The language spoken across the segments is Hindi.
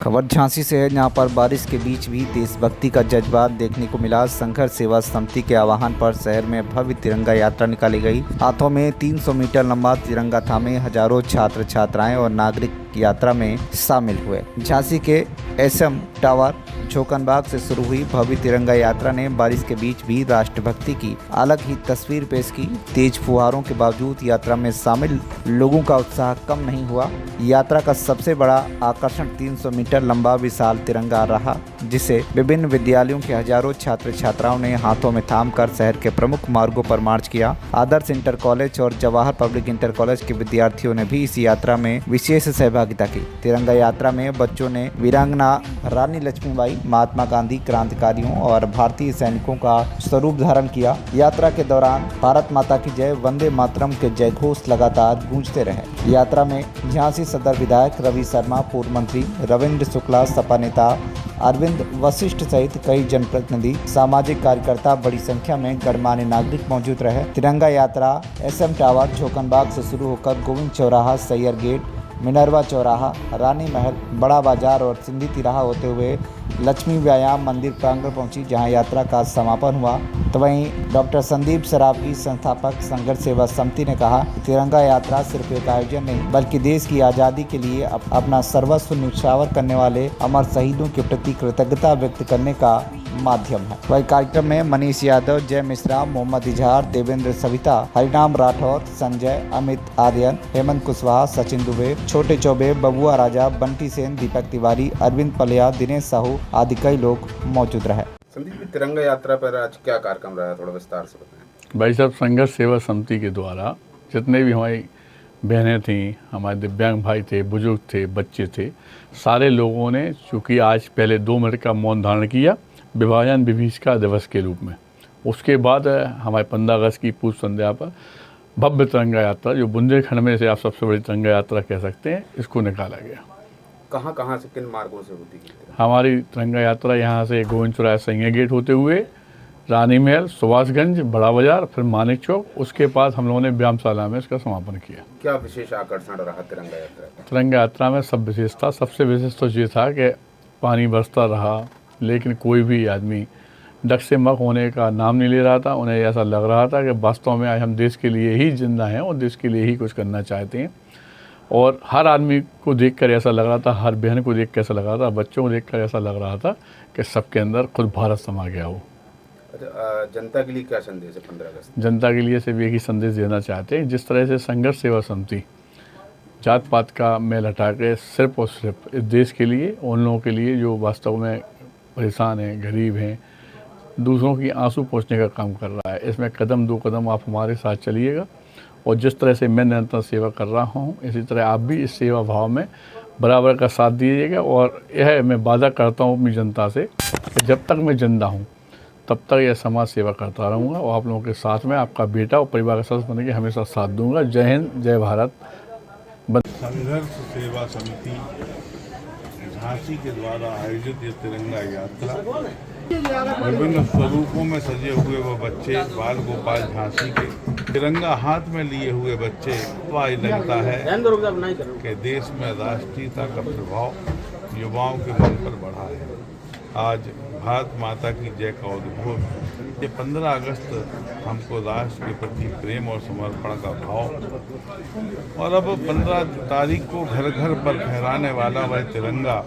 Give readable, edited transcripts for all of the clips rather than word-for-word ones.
खबर झांसी से है, जहां पर बारिश के बीच भी देशभक्ति का जज्बा देखने को मिला। संघर्ष सेवा समिति के आह्वान पर शहर में भव्य तिरंगा यात्रा निकाली गई। हाथों में 300 मीटर लंबा तिरंगा थामे हजारों छात्र छात्राएं और नागरिक यात्रा में शामिल हुए। झांसी के एसएम टावर झोकनबाग से शुरू हुई भव्य तिरंगा यात्रा ने बारिश के बीच भी राष्ट्रभक्ति की अलग ही तस्वीर पेश की। तेज फुहारों के बावजूद यात्रा में शामिल लोगों का उत्साह कम नहीं हुआ। यात्रा का सबसे बड़ा आकर्षण 300 मीटर लंबा विशाल तिरंगा रहा, जिसे विभिन्न विद्यालयों के हजारों छात्र छात्राओं ने हाथों में थामकर शहर के प्रमुख मार्गों पर मार्च किया। आदर्श इंटर कॉलेज और जवाहर पब्लिक इंटर कॉलेज के विद्यार्थियों ने भी इस यात्रा में विशेष सहभागिता की। तिरंगा यात्रा में बच्चों ने वीरांगना रानी लक्ष्मीबाई, महात्मा गांधी, क्रांतिकारियों और भारतीय सैनिकों का स्वरूप धारण किया। यात्रा के दौरान भारत माता की जय, वंदे मातरम के जयघोष लगातार गूंजते रहे। यात्रा में झांसी सदर विधायक रवि शर्मा, पूर्व मंत्री रविंद्र शुक्ला, सपा नेता अरविंद वशिष्ठ सहित कई जनप्रतिनिधि, सामाजिक कार्यकर्ता, बड़ी संख्या में गणमान्य नागरिक मौजूद रहे। तिरंगा यात्रा एसएम टावर झोकनबाग से शुरू होकर गोविंद चौराहा, सैयर गेट, मिनरवा चौराहा, रानी महल, बड़ा बाजार और सिंधी तिराहा होते हुए लक्ष्मी व्यायाम मंदिर प्रांगण पहुंची, जहां यात्रा का समापन हुआ। तो वहीं डॉक्टर संदीप सरावगी, संस्थापक संघर्ष सेवा समिति ने कहा, तिरंगा यात्रा सिर्फ एक आयोजन नहीं बल्कि देश की आज़ादी के लिए अपना सर्वस्व न्यौछावर करने वाले अमर शहीदों के प्रति कृतज्ञता व्यक्त करने का माध्यम है। वही कार्यक्रम में मनीष यादव, जय मिश्रा, मोहम्मद इजहार, देवेंद्र सविता, हरिनाम राठौर, संजय, अमित आर्यन, हेमंत कुशवाहा, सचिन दुबे, छोटे चौबे, बबुआ राजा, बंटी सेन, दीपक तिवारी, अरविंद पलिया, दिनेश साहू आदि कई लोग मौजूद रहे। संदीप जी, तिरंगा यात्रा पर आज क्या कार्यक्रम रहा, थोड़ा विस्तार से बताएं। भाई साहब, संघर्ष सेवा समिति के द्वारा जितने भी हमारी बहनें थीं, हमारे दिव्यांग भाई थे, बुजुर्ग थे, बच्चे थे, सारे लोगों ने चूँकि आज पहले 2 मिनट का मौन धारण किया विभाजन विभीषिका दिवस के रूप में। उसके बाद हमारे 15 अगस्त की पूर्व संध्या पर भव्य तिरंगा यात्रा, जो बुंदेलखंड में से आप सबसे बड़ी तिरंगा यात्रा कह सकते हैं, इसको निकाला गया। कहाँ कहाँ से, किन मार्गों से होती है हमारी तिरंगा यात्रा? यहाँ से गोविंद चौराहा, सैया गेट होते हुए रानी महल, सुभाषगंज, बड़ा बाजार, फिर मानिक चौक, उसके बाद हम लोगों ने व्यायामशाला में इसका समापन किया। क्या विशेष आकर्षण रहा तिरंगा यात्रा का? तिरंगा यात्रा में सब विशेष था। सबसे विशेष तो ये था कि पानी बरसता रहा, लेकिन कोई भी आदमी डग से मग होने का नाम नहीं ले रहा था। उन्हें ऐसा लग रहा था कि वास्तव में आज हम देश के लिए ही जिंदा हैं और देश के लिए ही कुछ करना चाहते हैं। और हर आदमी को देखकर ऐसा लग रहा था, हर बहन को देख कर ऐसा लग रहा था, बच्चों को देखकर ऐसा लग रहा था कि सबके अंदर खुद भारत समा गया हो। अच्छा, जनता के लिए क्या संदेश है 15 अगस्त? जनता के लिए सिर्फ एक ही संदेश देना चाहते हैं, जिस तरह से संघर्ष सेवा समिति जात पात का मेल हटा के सिर्फ और सिर्फ इस देश के लिए, उन लोगों के लिए जो वास्तव में परेशान हैं, गरीब हैं, दूसरों की आंसू पोंछने का काम कर रहा है, इसमें कदम 2 कदम आप हमारे साथ चलिएगा। और जिस तरह से मैं निरंतर सेवा कर रहा हूँ, इसी तरह आप भी इस सेवा भाव में बराबर का साथ दीजिएगा। और यह मैं वादा करता हूँ अपनी जनता से कि जब तक मैं जिंदा हूँ तब तक यह समाज सेवा करता रहूँगा और आप लोगों के साथ में आपका बेटा और परिवार का सदस्य बनने के हमेशा साथ दूंगा। जय हिंद, जय भारत। संघर्ष सेवा समिति झांसी के द्वारा आयोजित ये तिरंगा यात्रा, विभिन्न स्वरूपों में सजे हुए वो बच्चे, बाल गोपाल झांसी के तिरंगा हाथ में लिए हुए बच्चे, वाह लगता है कि देश में राष्ट्रीयता का प्रभाव युवाओं के मन पर बढ़ा है। आज भारत माता की जय का उद्घोष। ये 15 अगस्त हमको राष्ट्र के प्रति प्रेम और समर्पण का भाव, और अब 15 तारीख को घर घर पर फहराने वाला वह तिरंगा,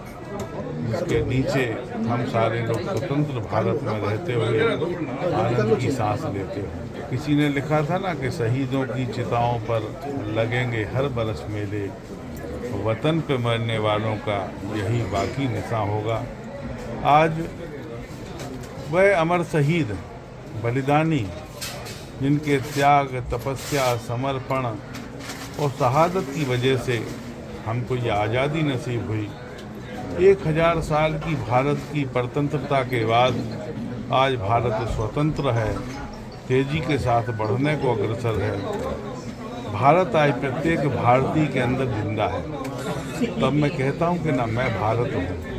जिसके नीचे हम सारे लोग स्वतंत्र भारत में रहते हुए आनंद की सांस लेते हैं। किसी ने लिखा था ना कि शहीदों की चिताओं पर लगेंगे हर बरस मेले, वतन पे मरने वालों का यही बाकी निशान होगा। आज वह अमर शहीद, बलिदानी, जिनके त्याग, तपस्या, समर्पण और शहादत की वजह से हमको ये आज़ादी नसीब हुई। 1000 साल की भारत की परतंत्रता के बाद आज भारत स्वतंत्र है, तेजी के साथ बढ़ने को अग्रसर है। भारत आज प्रत्येक भारतीय के अंदर जिंदा है। तब मैं कहता हूँ कि ना, मैं भारत हूँ।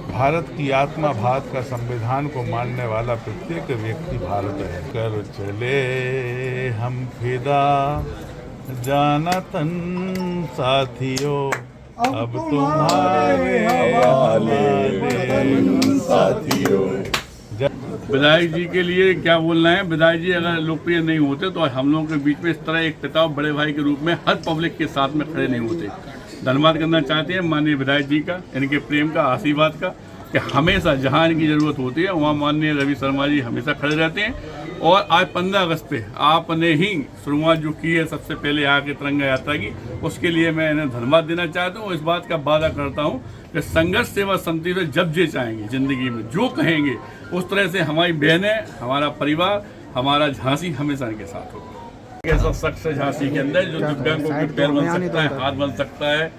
भारत की आत्मा, भारत का संविधान को मानने वाला प्रत्येक व्यक्ति भारत है। कर चले हम फिदा जाना तन साथियों, अब तुम्हारे हवाले साथियों। विधायक जी के लिए क्या बोलना है। विधायक जी अगर लोकप्रिय नहीं होते तो हम लोगों के बीच में इस तरह एक पिता और बड़े भाई के रूप में हर पब्लिक के साथ में खड़े नहीं होते। धन्यवाद करना चाहते हैं माननीय विधायक जी का, इनके प्रेम का, आशीर्वाद का, कि हमेशा जहां इनकी ज़रूरत होती है वहाँ माननीय रवि शर्मा जी हमेशा खड़े रहते हैं। और आज 15 अगस्त पे आपने ही शुरुआत जो की है सबसे पहले यहाँ की तिरंगा यात्रा की, उसके लिए मैं इन्हें धन्यवाद देना चाहता हूँ। इस बात का वादा करता हूँ कि संघर्ष सेवा समिति से जब जे चाहेंगे ज़िंदगी में जो कहेंगे उस तरह से हमारी बहनें, हमारा परिवार, हमारा झांसी हमेशा इनके साथ होगा। ऐसा शख्स है झांसी के अंदर जो दिव्यांगों के पैर बन सकता है, हाथ बन सकता है,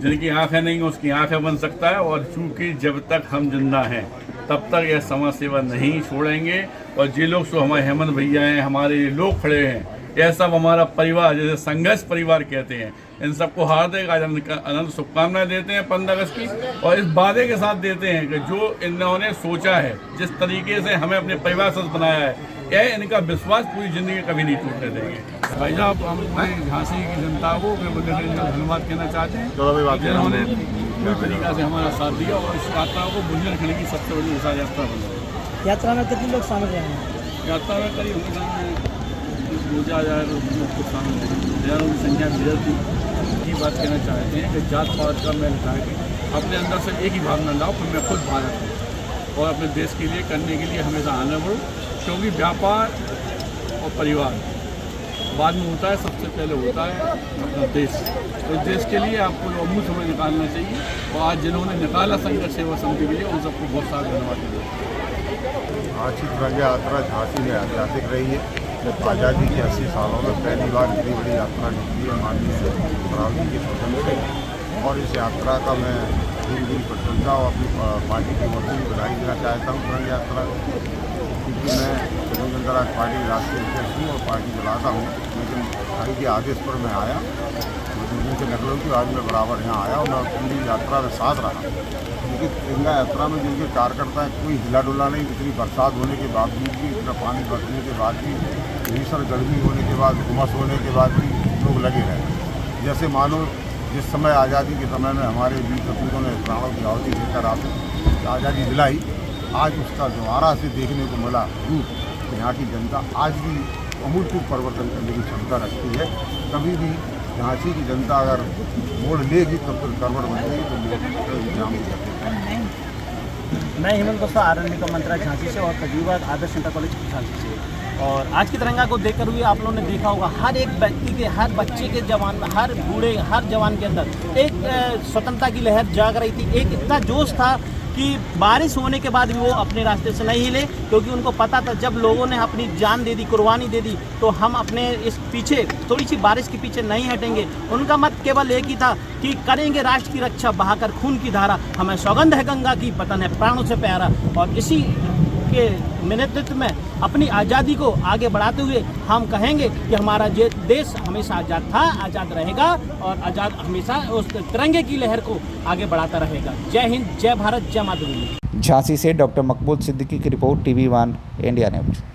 जिनकी आंखें नहीं उसकी आंखें बन सकता है। और चूंकि जब तक हम जिंदा हैं तब तक यह समाज सेवा नहीं छोड़ेंगे। और जो लोग सो हमारे हेमंत भैया हैं, हमारे लोग खड़े हैं, यह सब हमारा परिवार, जैसे संघर्ष परिवार कहते हैं, इन सबको हार्दिक अनंत शुभकामनाएं देते हैं 15 अगस्त की। और इस वादे के साथ देते हैं कि जो इन्होंने सोचा है, जिस तरीके से हमें अपने परिवार से बनाया है, यह इनका विश्वास पूरी जिंदगी कभी नहीं टूटने देंगे। भाई साहब, हम झांसी की जनता को धन्यवाद कहना चाहते हैं जिन्होंने पूरी तरीका से हमारा साथ दिया और इस यात्रा को बुंदेलखंड की सबसे बड़ी विशाल यात्रा बनी। यात्रा में कितने लोग शामिल रहे हैं? यात्रा में करीब 2,000 लोग शामिल हैं, हजारों की संख्या बेहद थी। ये बात कहना चाहते हैं कि जात पात का मैं हटा के अपने अंदर से एक ही भावना लाओ कि मैं खुद भारत हूँ और अपने देश के लिए करने के लिए हमेशा आगे बढ़ूँ। क्योंकि व्यापार और परिवार बाद में होता है, सबसे पहले होता है अपना देश। तो देश के लिए आपको अमूल समय निकालना चाहिए। और आज जिन्होंने निकाला संघर्ष सेवा समिति के लिए उन सबको बहुत सारा धन्यवाद देते। आज की तिरंगा यात्रा झांसी में ऐतिहासिक रही है। आज़ादी के 80 सालों में पहली बार इतनी बड़ी यात्रा निकली है माननीय राहुल जी के सदन से। और इस यात्रा का मैं दिल प्रशंसा और अपनी पार्टी की ओर से भी बधाई देना चाहता हूँ तिरंगा यात्रा, क्योंकि मैं लोक जनता राज पार्टी के राष्ट्रीय अध्यक्ष हूँ और पार्टी चलाता हूँ। लेकिन भाई के आदेश पर मैं आया, दूसरे से नकलों की आज मैं बराबर यहाँ आया और मैं पूरी यात्रा में साथ रहा। क्योंकि तिरंगा यात्रा में जिनके कार्यकर्ता हैं, कोई हिला डुला नहीं। इतनी बरसात होने के बावजूद भी, इतना पानी बरसने के बाद भी, भीषण गर्मी होने के बाद, उमस होने के बाद भी लोग लगे रहे। जैसे मानो जिस समय आज़ादी के समय में हमारे वीर सपूतों ने प्राणों की आहुति देकर आज़ादी दिलाई, आज उसका दोबारा से देखने को मिला रूप। यहाँ की जनता आज भी अमूलचूल परिवर्तन करने की क्षमता रखती है। कभी भी झांसी की जनता अगर मोड़ लेगी तब फिर करवट बनेगी तो जाम करते। मैं हेमंत गुप्ता, आरएनबी का मंत्रा झांसी से और तजुर्बा आदर्श इंटर कॉलेज झांसी से। और आज की तिरंगा को देखकर हुए आप लोगों ने देखा होगा हर एक व्यक्ति के, हर बच्चे के जवान में, हर बूढ़े, हर जवान के अंदर एक स्वतंत्रता की लहर जाग रही थी। एक इतना जोश था कि बारिश होने के बाद भी वो अपने रास्ते से नहीं हिले, क्योंकि उनको पता था जब लोगों ने अपनी जान दे दी, कुर्बानी दे दी, तो हम अपने इस पीछे थोड़ी सी बारिश के पीछे नहीं हटेंगे। उनका मत केवल एक ही था कि करेंगे राष्ट्र की रक्षा, बहाकर खून की धारा, हमें सौगंध है गंगा की, वतन है प्राणों से प्यारा। और इसी के नेतृत्व में अपनी आज़ादी को आगे बढ़ाते हुए हम कहेंगे कि हमारा ये देश हमेशा आज़ाद था, आज़ाद रहेगा और आज़ाद हमेशा उस तिरंगे की लहर को आगे बढ़ाता रहेगा। जय हिंद, जय भारत, जय मातृभूमि। झांसी से डॉक्टर मकबूल सिद्दीकी की रिपोर्ट, TV1 इंडिया न्यूज।